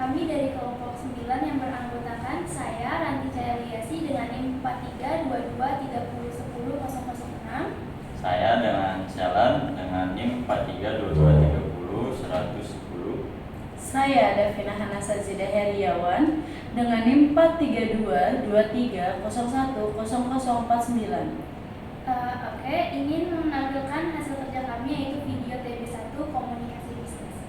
Kami dari kelompok 9 yang beranggotakan saya, Ranti Cahyaliasi dengan NIM 4322301006. Saya dengan Jalan dengan NIM 4322301110. Saya Davina Hanasa Zidah Heriawan dengan NIM 43223010049. Oke, ingin menampilkan hasil kerja kami yaitu video TB1 komunikasi bisnis.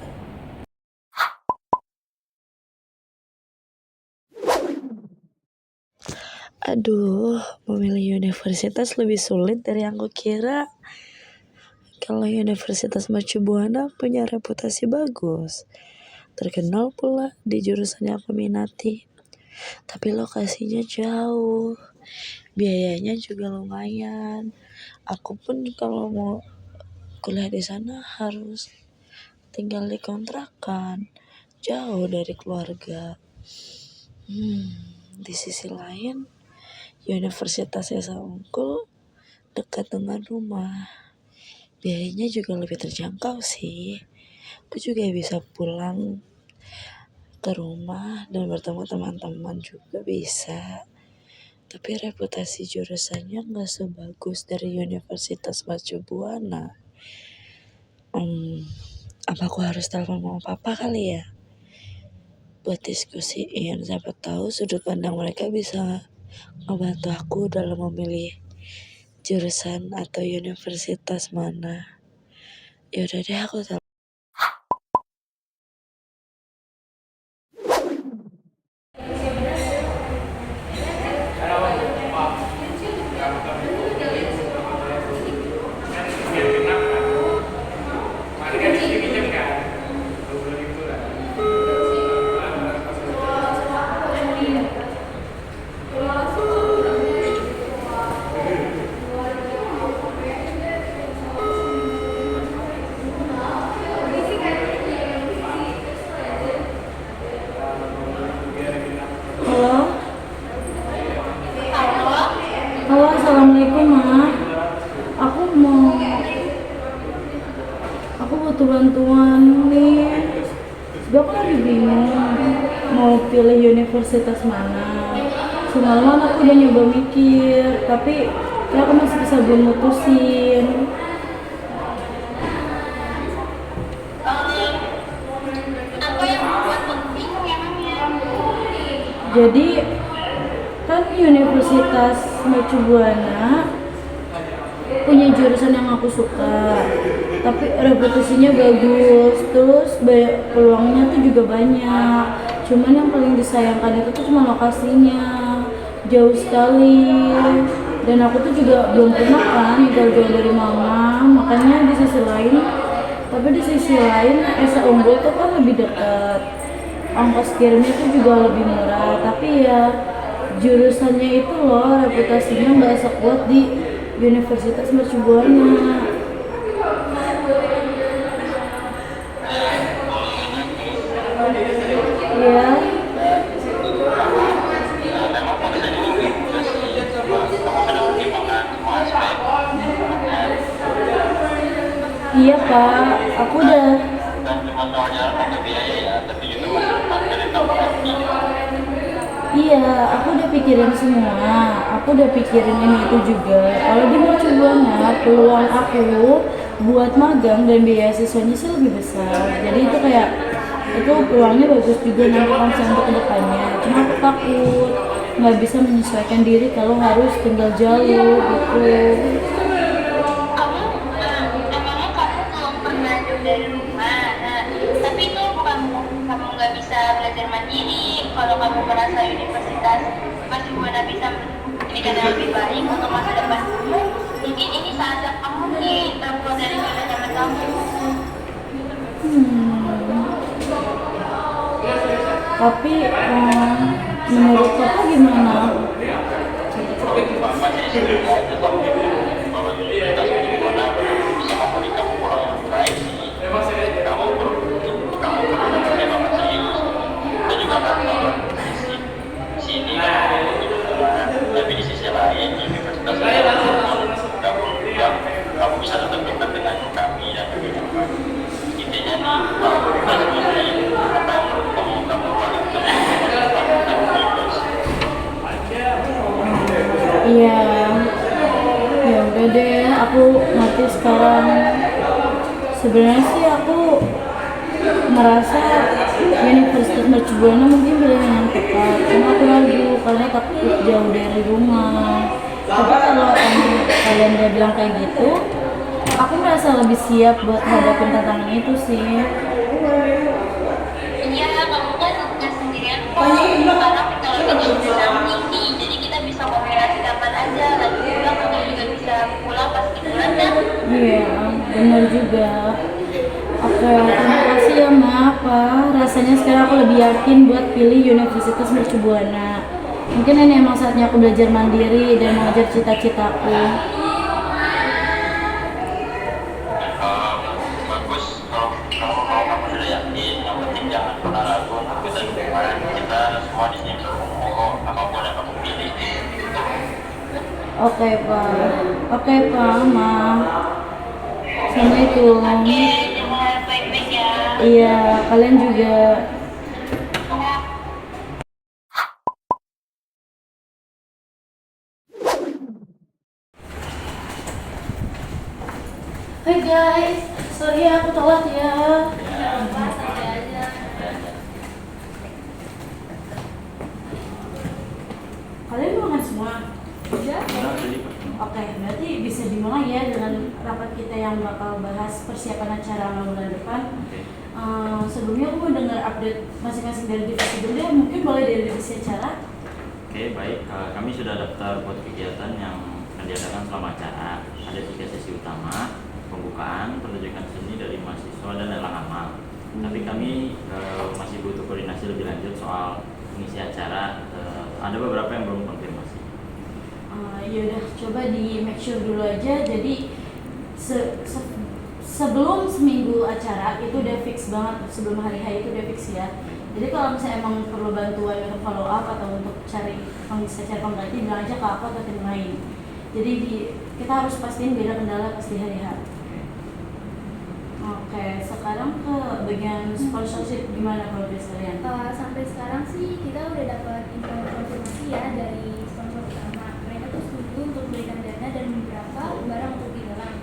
Aduh, memilih universitas lebih sulit dari yang aku kira. Kalau Universitas Mercu Buana punya reputasi bagus, terkenal pula di jurusan yang aku minati. Tapi lokasinya jauh, biayanya juga lumayan. Aku pun kalau mau kuliah di sana harus tinggal di kontrakan, jauh dari keluarga. Di sisi lain, Universitas Esa Unggul dekat dengan rumah. Biayanya juga lebih terjangkau sih. Aku juga bisa pulang ke rumah dan bertemu teman-teman juga bisa. Tapi reputasi jurusannya gak sebagus dari Universitas Mercu Buana. Apa aku harus telepon mama papa kali ya? Buat diskusiin, siapa tahu sudut pandang mereka bisa ngebantu aku dalam memilih jurusan atau universitas mana. Yaudah deh, aku telepon. Halo, assalamualaikum ma. Aku butuh bantuan nih. Sebab aku lagi bingung mau pilih universitas mana. Semalaman aku udah nyoba mikir, tapi ya aku masih bisa belum mutusin. Apa yang membuat bingung emangnya? Jadi kan Universitas Mercu Buana punya jurusan yang aku suka, tapi reputasinya bagus, terus peluangnya tuh juga banyak. Cuman yang paling disayangkan itu tuh cuma lokasinya jauh sekali, dan aku tuh juga belum pernah kan jauh-jauh dari mama. Makanya di sisi lain Esa Unggul tuh kan lebih dekat, ongkos kirimnya tuh juga lebih murah, tapi ya jurusannya itu loh reputasinya nggak sekuat di Universitas Mercu Buana. Ya, iya pak, aku udah. Iya, aku udah pikirin semua. Aku udah pikirin ini itu juga. Kalau di Mercu Buana, peluang aku buat magang dan biaya siswanya sih lebih besar. Jadi itu kayak itu peluangnya bagus juga nanti konsen untuk kedepannya. Cuma aku takut nggak bisa menyesuaikan diri kalau harus tinggal jauh gitu. Emangnya kamu belum pernah jauh dari rumah? Nah, tapi itu bukan kamu nggak bisa belajar mandiri. Kalau kamu merasa universitas masih Buana bisa menjadikan yang lebih baik untuk masa depanmu, mungkin ini saatnya kamu nih keluar dari zona nyaman kamu. Tapi menurut kakak gimana? Tapi di sisi lain universitas kamu bisa tetap dekat dengan kami dan intinya nih apa yang kamu Iya, ya udah deh, aku ngerti sekarang. Sebenarnya sih aku merasa Universitas Mercu Buana mungkin pilihan yang tepat. Cuma aku ragu karena takut jauh dari rumah. Tapi kalau emang kalian udah bilang kayak gitu, aku merasa lebih siap buat hadapin tantangan itu sih. Iya, kamu kan nggak sendirian kok. Sekarang teknologi udah canggih nih, jadi kita bisa komunikasi kapan aja. Lagi pula kamu juga bisa pulang pas liburan kan? Iya, benar juga. Oke, terima kasih ya Ma. Rasanya sekarang aku lebih yakin buat pilih Universitas Mercu Buana. Mungkin ini emang saatnya aku belajar mandiri dan mengejar cita-citaku. Bagus kalau kamu sudah yakin, yang penting jangan pernah ragu untuk kita dukungan. Kita semua di sini mendukung apapun yang kamu pilih. Oke Pak, Ma. Assalamualaikum. Oke, jangan baik-baik ya. Iya, kalian juga. Hai guys, sorry ya aku telat ya. Kalian mau makan semua? Iya. Oke, berarti bisa dimulai ya dengan rapat kita yang bakal bahas persiapan acara bulan depan. Sebelumnya aku mau dengar update masing-masing dari divisi dulu ya, mungkin boleh dari divisi acara. Oke, baik. Kami sudah daftar buat kegiatan yang akan diadakan selama acara. Ada 3 sesi utama, pembukaan, penunjukan seni dari mahasiswa dan lelang amal. Tapi kami masih butuh koordinasi lebih lanjut soal mengisi acara. Ada beberapa yang belum konfirmasi. Yaudah, coba di make sure dulu aja. Jadi sebelum seminggu acara itu udah fix banget, sebelum hari H itu udah fix ya. Jadi kalau misalnya emang perlu bantuan untuk follow up atau untuk cari pengganti, bilang aja ke aku atau tim lain. Jadi kita harus pastiin beda kendala pas di hari H. Oke, sekarang ke bagian sponsorship, gimana progres kalian? Sampai sekarang sih kita udah dapat info konfirmasi ya dari sponsor utama. Mereka tuh setuju untuk berikan dana dan beberapa barang untuk dilelang.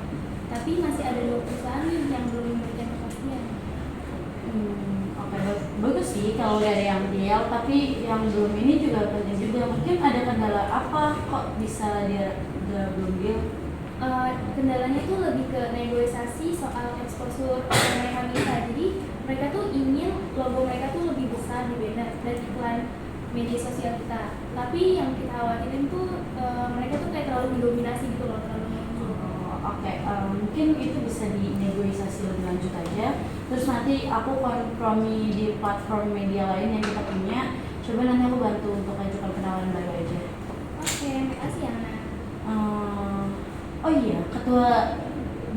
Tapi masih ada 2 perusahaan yang belum memberikan kepastian. Oke, bagus sih kalau udah ada yang deal, tapi yang belum ini juga penting juga. Mungkin ada kendala apa kok bisa dia belum deal? Kendalanya itu lebih ke negosiasi soal exposure yang mereka minta. Jadi mereka tuh ingin logo mereka tuh lebih besar di banner dan iklan media sosial kita. Tapi yang kita khawatirin tuh mereka tuh kayak terlalu mendominasi gitu loh, terlalu muncul. Oke, mungkin itu bisa dinegosiasi lebih lanjut aja. Terus nanti aku kompromi di platform media lain yang kita punya. Coba nanti aku bantu untuk ajukan penawaran baru aja. Oke, makasih ya Ana. Oh iya, ketua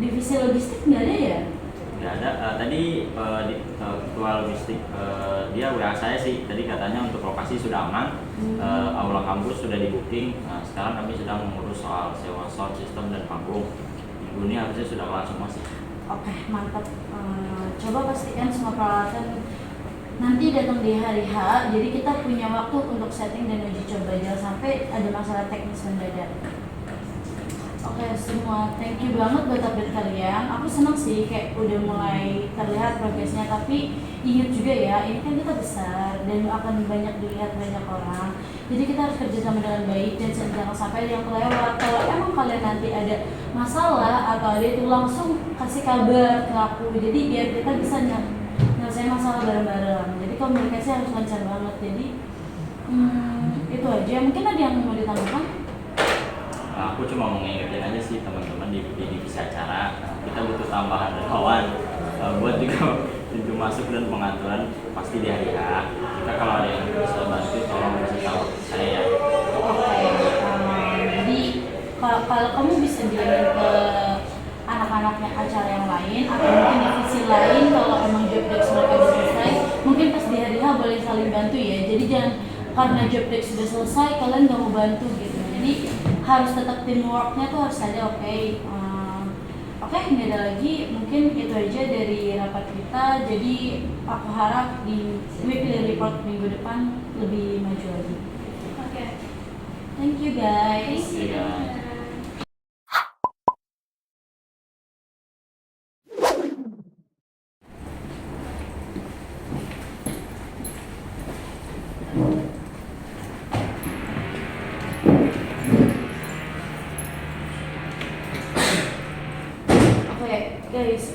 divisi logistik nggak ada ya? Nggak ada. Tadi ketua logistik dia WA saya sih. Tadi katanya untuk lokasi sudah aman, aula kampus sudah di booking. Sekarang kami sedang mengurus soal sewa sound system dan panggung. Minggu ini harusnya sudah langsung masih. Oke, mantap. Coba pastikan semua peralatan nanti datang di hari H. Jadi kita punya waktu untuk setting dan uji coba, jangan sampai ada masalah teknis mendadak. Oke, semua thank you banget buat update kalian. Aku senang sih kayak udah mulai terlihat progresnya, tapi ingat juga ya, ini kan kita besar dan akan banyak dilihat banyak orang. Jadi kita harus kerjasama dengan baik dan jangan sampai ada yang kelewat. Kalau emang kalian nanti ada masalah atau ada itu, langsung kasih kabar ke aku. Jadi biar kita bisa nyelesain masalah bareng-bareng. Jadi komunikasi harus lancar banget. Jadi itu aja. Mungkin ada yang mau ditambahkan? Aku cuma mau ngingetin aja sih teman-teman di divisi acara, kita butuh tambahan relawan buat juga pintu masuk dan pengaturan pasti di hari H. Kita kalau ada yang bisa bantu tolong kasih tahu saya ya. Oke, jadi kalau kamu bisa bilang ke anak-anaknya acara yang lain atau mungkin divisi lain, kalau emang job desk mereka udah selesai, mungkin pas di hari H boleh saling bantu ya. Jadi jangan karena job desk sudah selesai kalian nggak mau bantu gitu. Jadi harus tetap teamworknya tuh harus ada. Oke, nggak ada lagi. Mungkin itu aja dari rapat kita. Jadi aku harap di weekly report minggu depan lebih maju lagi. Oke. Thank you guys. Oke, guys. Oke guys,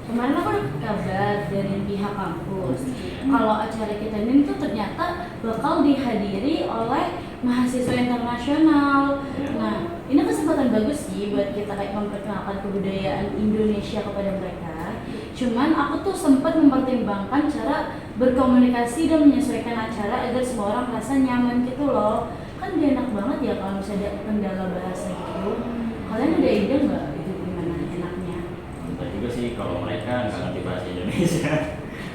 kemarin aku dapat kabar dari pihak kampus kalau acara kita ini tuh ternyata bakal dihadiri oleh mahasiswa internasional. Nah, ini kesempatan bagus sih buat kita kayak memperkenalkan kebudayaan Indonesia kepada mereka. Cuman aku tuh sempat mempertimbangkan cara berkomunikasi dan menyesuaikan acara agar semua orang merasa nyaman gitu loh. Kan gak enak banget ya kalau misalnya ada kendala bahasa gitu. Kalian ada ide nggak itu gimana enaknya? Entah juga sih kalau mereka nggak ngerti bahasa Indonesia.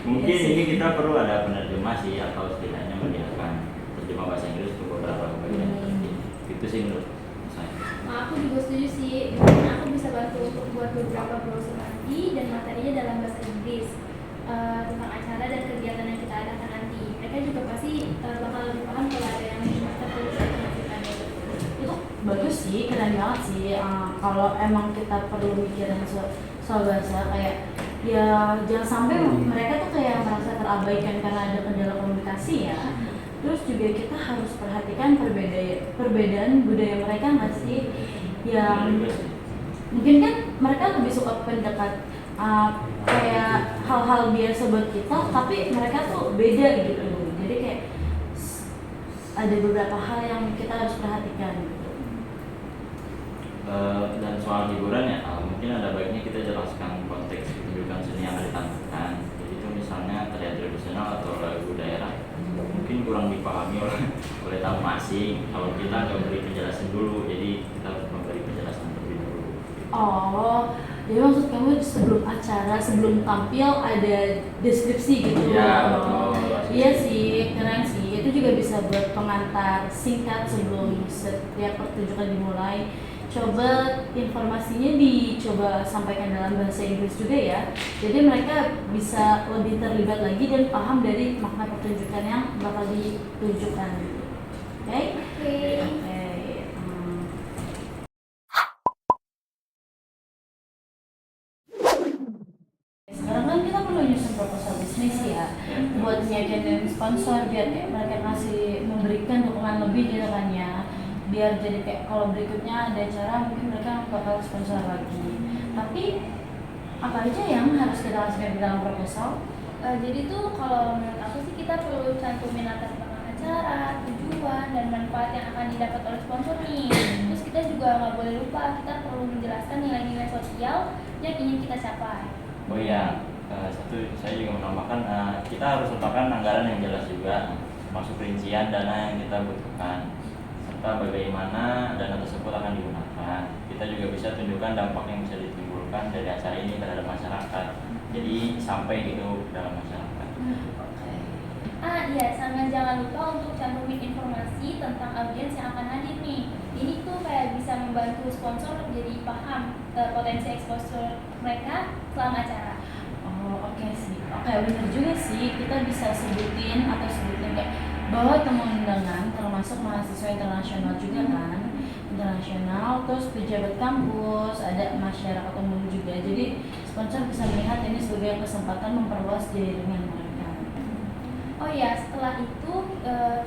Mungkin Iya sih. ini kita perlu ada penerjemah sih, atau setidaknya menyediakan terjemah bahasa Inggris untuk beberapa bagian penting. Itu sih menurut saya. Nah, aku juga setuju sih. Mungkin aku bisa bantu untuk buat beberapa brosur nanti dan materinya dalam bahasa Inggris tentang acara dan kegiatan yang kita adakan nanti. Mereka juga pasti bakal lebih paham kalau ada yang tertulis di kita. Itu bagus sih, keren banget sih. Kalau emang kita perlu mikirin soal bahasa kayak ya jangan sampai mereka tuh kayak merasa terabaikan karena ada kendala komunikasi ya. Terus juga kita harus perhatikan perbedaan budaya mereka nggak sih? Yang Benar juga sih. mungkin kan mereka lebih suka pendekat kayak hal-hal biasa buat kita, tapi mereka tuh beda gitu. Jadi kayak ada beberapa hal yang kita harus perhatikan gitu. Dan soal hiburan ya, mungkin ada baiknya kita jelaskan konteks pertunjukan seni yang ditampilkan. Jadi itu misalnya tarian tradisional atau lagu daerah mungkin kurang dipahami oleh tamu asing kalau kita nggak beri penjelasan dulu, jadi kita harus memberi penjelasan terlebih dulu. Oh, jadi maksud kamu sebelum acara, sebelum tampil ada deskripsi gitu? Iya, Oh, betul. iya sih, keren sih. Itu juga bisa buat pengantar singkat sebelum setiap pertunjukan dimulai. Coba informasinya dicoba sampaikan dalam bahasa Inggris juga ya. Jadi mereka bisa lebih terlibat lagi dan paham dari makna pertunjukan yang bakal ditunjukkan. Oke? Oke. Oke. Sekarang kan kita perlu nyusun proposal bisnis ya, buat nyediain sponsor biar kayak mereka memberikan dukungan lebih gitu kan ya, biar jadi kayak kalau berikutnya ada acara mungkin mereka bakal sponsor lagi. Tapi apa aja yang harus kita masukkan di dalam proposal? Jadi tuh kalau menurut aku sih kita perlu cantumin latar belakang acara, tujuan, dan manfaat yang akan didapat oleh sponsor nih. Terus kita juga nggak boleh lupa, kita perlu menjelaskan nilai-nilai sosial yang ingin kita capai. Oh iya, satu saya juga menambahkan kita harus letakkan anggaran yang jelas juga, termasuk rincian dana yang kita butuhkan, serta bagaimana dana tersebut akan digunakan. Kita juga bisa tunjukkan dampak yang bisa ditimbulkan dari acara ini terhadap masyarakat. Jadi sampai gitu dalam masyarakat. Iya, sama jangan lupa untuk cantumin informasi tentang audiens yang akan hadir nih. Ini tuh kayak bisa membantu sponsor jadi paham potensi exposure mereka selama acara. Oh oke sih, oke benar juga sih, kita bisa sebutin kayak bahwa tamu undangan termasuk mahasiswa internasional juga kan, internasional, terus pejabat kampus, ada masyarakat umum juga. Jadi sponsor bisa melihat ini sebagai kesempatan memperluas jaringan mereka. Oh iya, setelah itu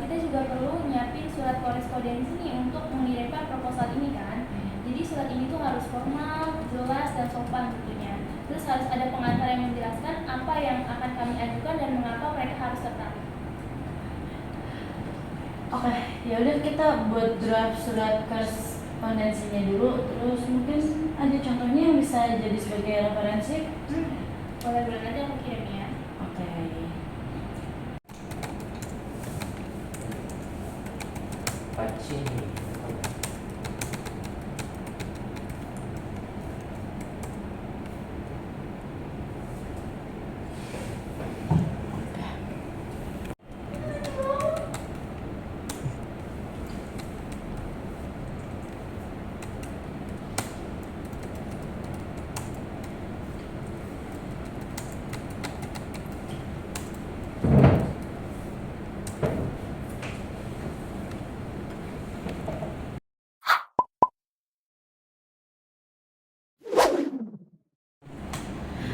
kita juga perlu nyiapin surat korespondensi nih untuk mengirimkan proposal ini kan. Jadi surat ini tuh harus formal, jelas, dan sopan tentunya. Terus harus ada pengantar yang menjelaskan apa yang akan kami ajukan dan mengapa mereka harus tertarik. Oke, ya udah kita buat draft surat korespondensinya dulu, terus mungkin ada contohnya yang bisa jadi sebagai referensi. Boleh-boleh nanti aku kirim ya. Oke. Pacini.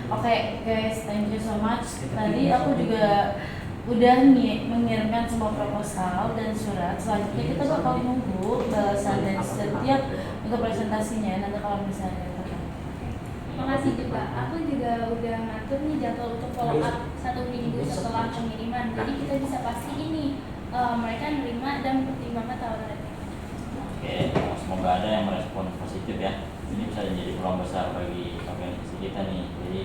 Oke guys, thank you so much. Tadi aku juga udah nih mengirimkan semua proposal dan surat. Selanjutnya kita bakal nunggu balasan dari setiap untuk presentasinya nanti kalau misalnya Makasih juga. Aku juga udah ngatur nih jadwal untuk follow up 1 minggu setelah pengiriman. Jadi kita bisa pasti ini mereka nerima dan pertimbangan tawaran. Oke, semoga ada yang merespon positif ya. Ini bisa jadi peluang besar bagi organisasi kita nih. Jadi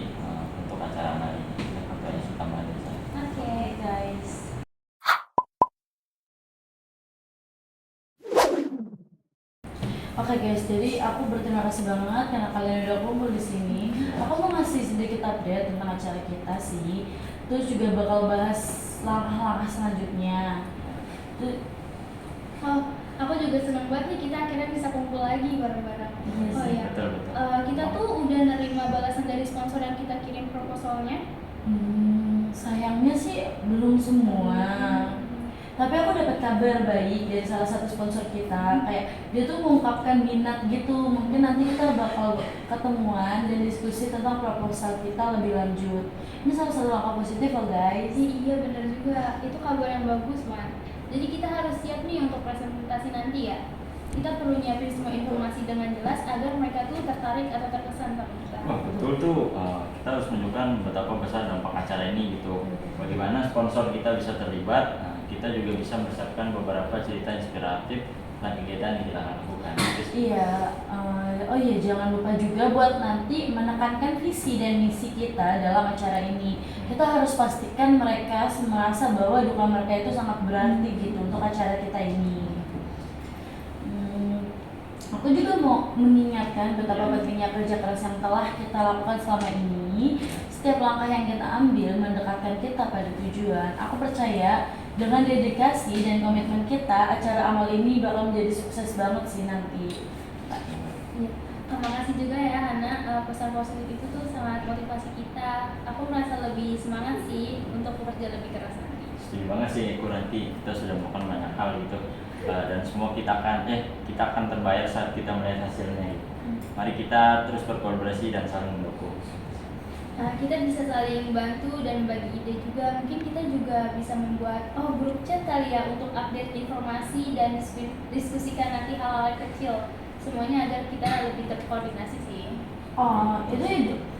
untuk acara hari ini kita pakai utama dari saya. Oke guys. Oke guys, jadi aku berterima kasih banget karena kalian udah kumpul di sini. Aku mau ngasih sedikit update tentang acara kita sih. Terus juga bakal bahas langkah-langkah selanjutnya. Oh, aku juga senang banget nih kita akhirnya bisa kumpul lagi bareng-bareng. Iya Oh sih, iya. betul. Kita tuh udah nerima balasan dari sponsor yang kita kirim proposalnya. Sayangnya sih belum semua. Tapi aku dapat kabar baik dari salah satu sponsor kita, kayak dia tuh mengungkapkan minat gitu. Mungkin nanti kita bakal ketemuan dan diskusi tentang proposal kita lebih lanjut. Ini salah satu langkah positif loh guys. Iya benar juga, itu kabar yang bagus man. Jadi kita harus siap nih untuk presentasi nanti ya. Kita perlu nyiapin semua informasi dengan jelas agar mereka tuh tertarik atau terkesan sama kita. Wah betul tuh, kita harus menunjukkan betapa besar dampak acara ini gitu. Bagaimana sponsor kita bisa terlibat, kita juga bisa mempersiapkan beberapa cerita inspiratif tentang kegiatan yang kita lakukan. Iya, oh iya jangan lupa juga buat nanti menekankan visi dan misi kita dalam acara ini. Kita harus pastikan mereka merasa bahwa dukungan mereka itu sangat berarti gitu untuk acara kita ini. Aku juga mau mengingatkan betapa pentingnya kerja keras yang telah kita lakukan selama ini. Setiap langkah yang kita ambil mendekatkan kita pada tujuan. Aku percaya dengan dedikasi dan komitmen kita, acara amal ini bakal menjadi sukses banget sih nanti. Iya. Terima kasih juga ya Hana, pesan positif itu tuh sangat motivasi kita. Aku merasa lebih semangat sih untuk bekerja lebih keras nanti. Setuju banget sih, aku nanti kita sudah melakukan banyak hal gitu. Dan semua kita akan terbayar saat kita melihat hasilnya gitu. Mari kita terus berkolaborasi dan saling mendukung. Kita bisa saling bantu dan bagi ide juga. Mungkin kita juga bisa membuat grup chat kali ya untuk update informasi dan diskusikan nanti hal-hal kecil. Semuanya agar kita lebih terkoordinasi sih. Oh, itu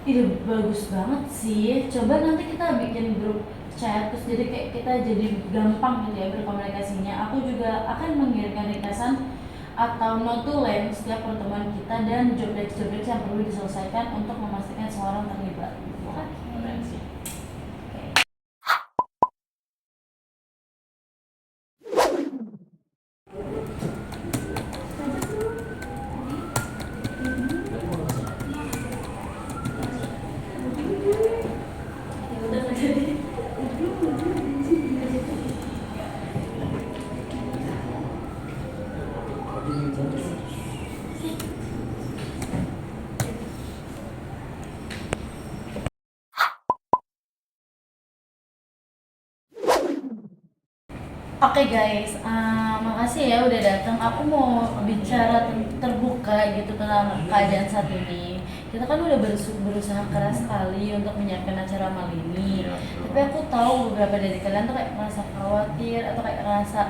ide bagus banget sih. Coba nanti kita bikin grup chat terus jadi kayak kita jadi gampang gitu ya berkomunikasinya. Aku juga akan mengirimkan ringkasan atau note to land setiap pertemuan kita dan job desk yang perlu diselesaikan untuk memastikan semua orang terlibat. Wah, keren sih. Oke guys, makasih ya udah datang. Aku mau bicara terbuka gitu tentang keadaan saat ini. Kita kan udah berusaha keras sekali untuk menyiapkan acara malam ini. Tapi aku tahu beberapa dari kalian tuh kayak merasa khawatir atau kayak merasa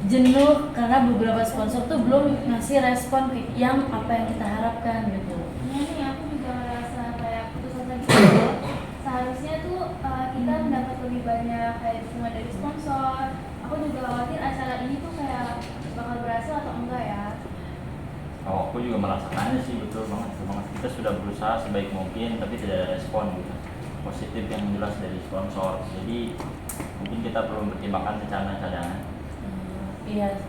jenuh karena beberapa sponsor tuh belum ngasih respon yang apa yang kita harapkan gitu. Iya nih, aku juga merasa kayak putus asa gitu. Seharusnya tuh kita mendapat lebih banyak kayak dukungan dari sponsor. Aku juga khawatir acara ini tuh kayak bakal berhasil atau enggak ya. Oh, aku juga merasakannya sih, betul banget. Kita sudah berusaha sebaik mungkin, tapi tidak ada respon gitu positif yang jelas dari sponsor. Jadi mungkin kita perlu mempertimbangkan secara cadangan. Iya,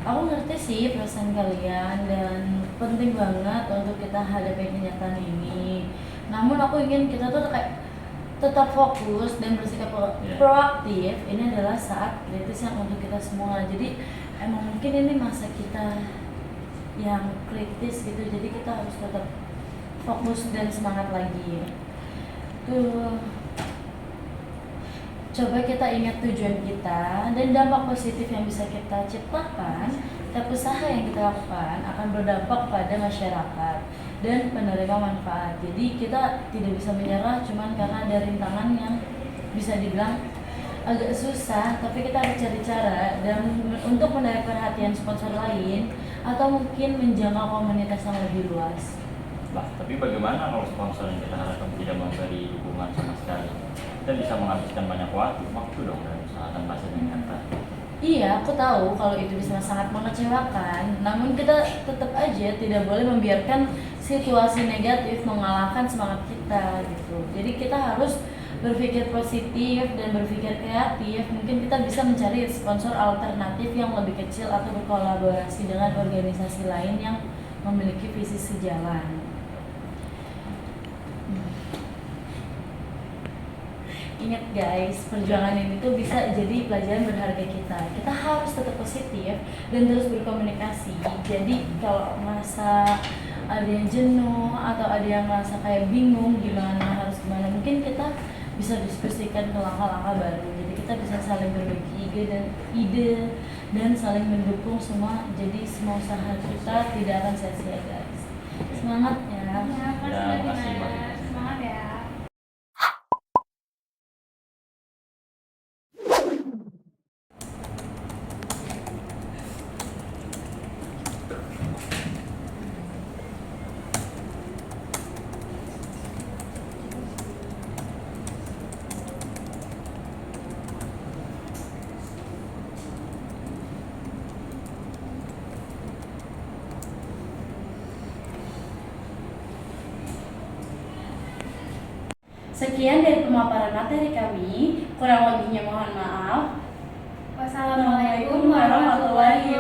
aku ngerti sih perasaan kalian dan penting banget untuk kita hadapi kenyataan ini. Namun aku ingin kita tuh kayak tetap fokus dan bersikap proaktif. Ini adalah saat kritis yang untuk kita semua. Jadi emang mungkin ini masa kita yang kritis gitu. Jadi kita harus tetap fokus dan semangat lagi. Coba kita ingat tujuan kita dan dampak positif yang bisa kita ciptakan. Setiap usaha yang kita lakukan akan berdampak pada masyarakat. dan penerima manfaat. Jadi kita tidak bisa menyerah cuman karena ada rintangan yang bisa dibilang agak susah, tapi kita harus cari cara dan untuk menarik perhatian sponsor lain atau mungkin menjangkau komunitas yang lebih luas. Lah, tapi bagaimana kalau sponsor yang kita harapkan tidak memberi dukungan sama sekali? Kita bisa menghabiskan banyak waktu dong dalam usaha tanpa hasil yang nyata. Iya, aku tahu kalau itu bisa sangat mengecewakan. Namun kita tetap aja tidak boleh membiarkan situasi negatif mengalahkan semangat kita gitu. Jadi kita harus berpikir positif dan berpikir kreatif. Mungkin kita bisa mencari sponsor alternatif yang lebih kecil atau berkolaborasi dengan organisasi lain yang memiliki visi sejalan. Ingat guys, perjuangan ini tuh bisa jadi pelajaran berharga kita. Kita harus tetap positif dan terus berkomunikasi. Jadi kalau merasa ada yang jenuh atau ada yang merasa kayak bingung harus gimana, mungkin kita bisa diskusikan ke langkah-langkah baru. Jadi kita bisa saling berbagi ide dan saling mendukung semua. Jadi semua usaha kita tidak akan sia-sia guys. Semangat ya. Ya, Ya, makasih, Mbak. semangat ya. Sekian dari pemaparan materi kami. Kurang lebihnya mohon maaf. Wassalamualaikum warahmatullahi